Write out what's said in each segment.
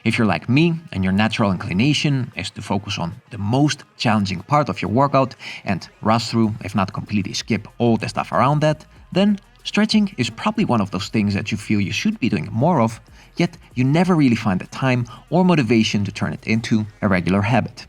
If you're like me and your natural inclination is to focus on the most challenging part of your workout and rush through, if not completely skip all the stuff around that, then stretching is probably one of those things that you feel you should be doing more of, yet you never really find the time or motivation to turn it into a regular habit.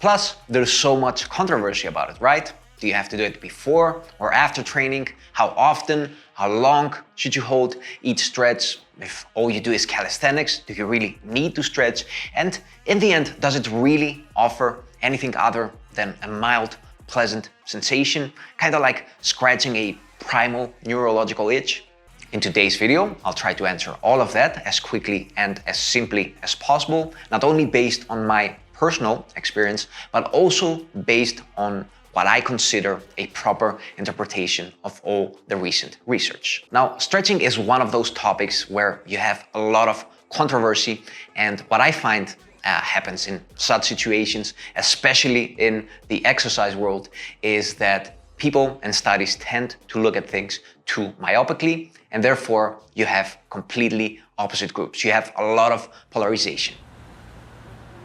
Plus, there's so much controversy about it, right? Do you have to do it before or after training? How often? How long should you hold each stretch? If all you do is calisthenics, do you really need to stretch? And in the end, does it really offer anything other than a mild, pleasant sensation? Kind of like scratching a primal neurological itch? In today's video, I'll try to answer all of that as quickly and as simply as possible, not only based on my personal experience, but also based on what I consider a proper interpretation of all the recent research. Now, stretching is one of those topics where you have a lot of controversy, and what I find happens in such situations, especially in the exercise world, is that people and studies tend to look at things too myopically, and therefore you have completely opposite groups. You have a lot of polarization.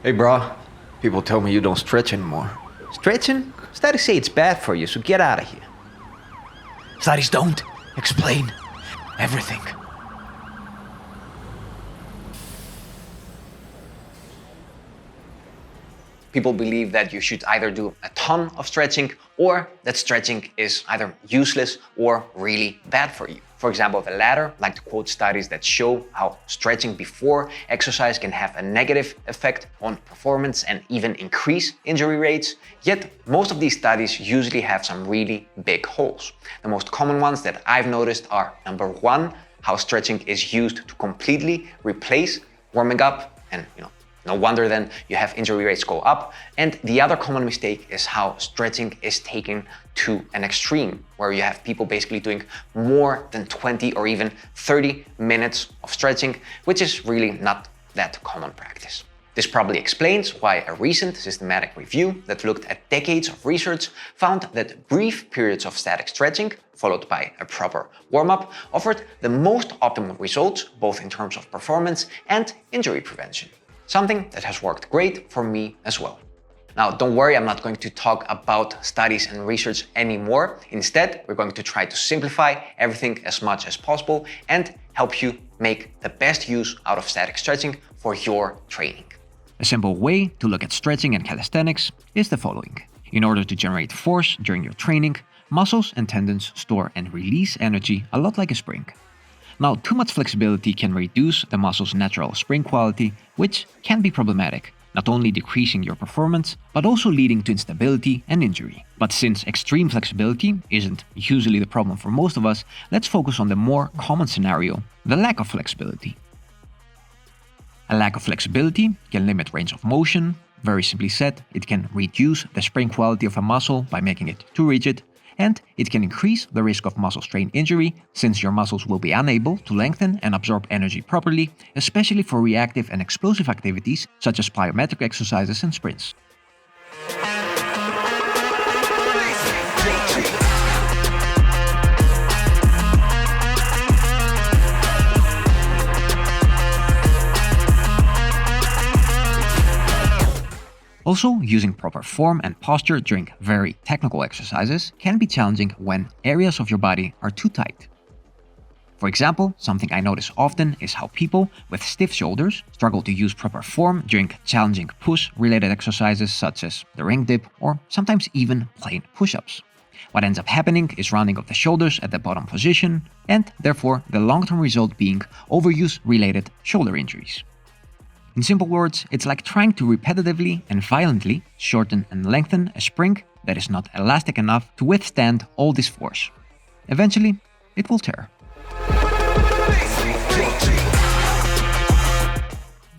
Hey bro, people tell me you don't stretch anymore. Stretching? Studies say it's bad for you, so get out of here. Studies don't explain everything. People believe that you should either do a ton of stretching or that stretching is either useless or really bad for you. For example, the latter like to quote studies that show how stretching before exercise can have a negative effect on performance and even increase injury rates. Yet, most of these studies usually have some really big holes. The most common ones that I've noticed are: number one, how stretching is used to completely replace warming up, and no wonder then you have injury rates go up. And the other common mistake is how stretching is taken to an extreme, where you have people basically doing more than 20 or even 30 minutes of stretching, which is really not that common practice. This probably explains why a recent systematic review that looked at decades of research found that brief periods of static stretching, followed by a proper warm-up, offered the most optimal results, both in terms of performance and injury prevention. Something that has worked great for me as well. Now, don't worry, I'm not going to talk about studies and research anymore. Instead, we're going to try to simplify everything as much as possible and help you make the best use out of static stretching for your training. A simple way to look at stretching and calisthenics is the following. In order to generate force during your training, muscles and tendons store and release energy a lot like a spring. Now, too much flexibility can reduce the muscle's natural spring quality, which can be problematic, not only decreasing your performance, but also leading to instability and injury. But since extreme flexibility isn't usually the problem for most of us, let's focus on the more common scenario, the lack of flexibility. A lack of flexibility can limit range of motion. Very simply said, it can reduce the spring quality of a muscle by making it too rigid, and it can increase the risk of muscle strain injury, since your muscles will be unable to lengthen and absorb energy properly, especially for reactive and explosive activities such as plyometric exercises and sprints. Also, using proper form and posture during very technical exercises can be challenging when areas of your body are too tight. For example, something I notice often is how people with stiff shoulders struggle to use proper form during challenging push-related exercises such as the ring dip or sometimes even plain push-ups. What ends up happening is rounding of the shoulders at the bottom position, and therefore the long-term result being overuse-related shoulder injuries. In simple words, it's like trying to repetitively and violently shorten and lengthen a spring that is not elastic enough to withstand all this force. Eventually, it will tear.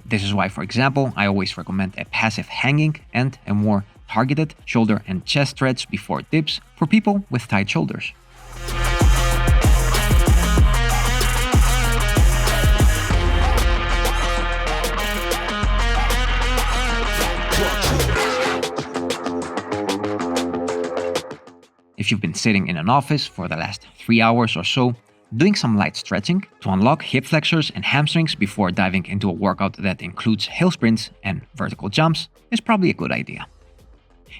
This is why, for example, I always recommend a passive hanging and a more targeted shoulder and chest stretch before dips for people with tight shoulders. you've been sitting in an office for the last 3 hours or so, doing some light stretching to unlock hip flexors and hamstrings before diving into a workout that includes hill sprints and vertical jumps is probably a good idea.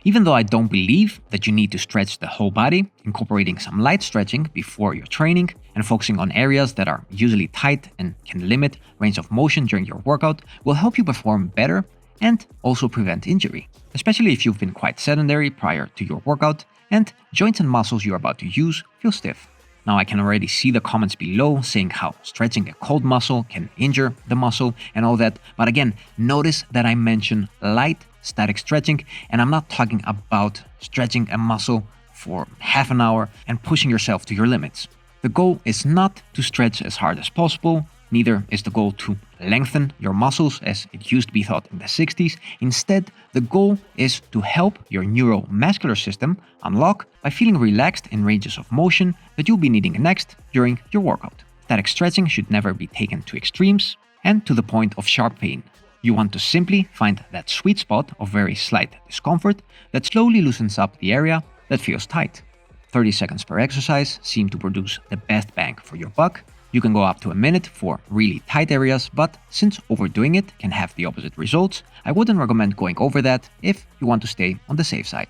Even though I don't believe that you need to stretch the whole body, incorporating some light stretching before your training and focusing on areas that are usually tight and can limit range of motion during your workout will help you perform better and also prevent injury, especially if you've been quite sedentary prior to your workout and joints and muscles you're about to use feel stiff. Now I can already see the comments below saying how stretching a cold muscle can injure the muscle and all that, but again, notice that I mention light static stretching, and I'm not talking about stretching a muscle for half an hour and pushing yourself to your limits. The goal is not to stretch as hard as possible, neither is the goal to lengthen your muscles as it used to be thought in the 60s. Instead, the goal is to help your neuromuscular system unlock by feeling relaxed in ranges of motion that you'll be needing next during your workout. Static stretching should never be taken to extremes and to the point of sharp pain. You want to simply find that sweet spot of very slight discomfort that slowly loosens up the area that feels tight. 30 seconds per exercise seem to produce the best bang for your buck. You can go up to a minute for really tight areas, but since overdoing it can have the opposite results, I wouldn't recommend going over that if you want to stay on the safe side.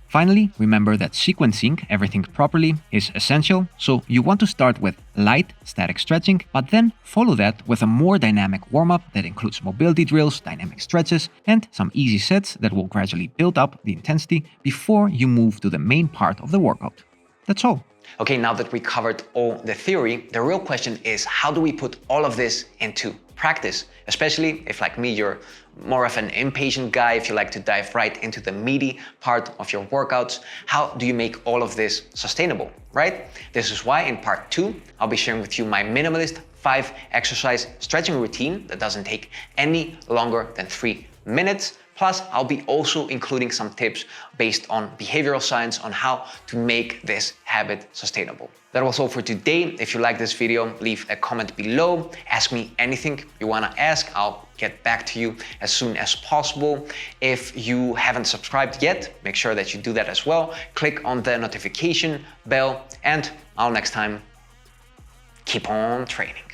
Finally, remember that sequencing everything properly is essential, so you want to start with light static stretching, but then follow that with a more dynamic warm-up that includes mobility drills, dynamic stretches, and some easy sets that will gradually build up the intensity before you move to the main part of the workout. That's all. Okay, now that we covered all the theory, the real question is how do we put all of this into practice? Especially if, like me, you're more of an impatient guy, if you like to dive right into the meaty part of your workouts, how do you make all of this sustainable, right? This is why in part 2, I'll be sharing with you my minimalist 5 exercise stretching routine that doesn't take any longer than 3 minutes. Plus, I'll be also including some tips based on behavioral science on how to make this habit sustainable. That was all for today. If you like this video, leave a comment below. Ask me anything you want to ask. I'll get back to you as soon as possible. If you haven't subscribed yet, make sure that you do that as well. Click on the notification bell, and until next time, keep on training.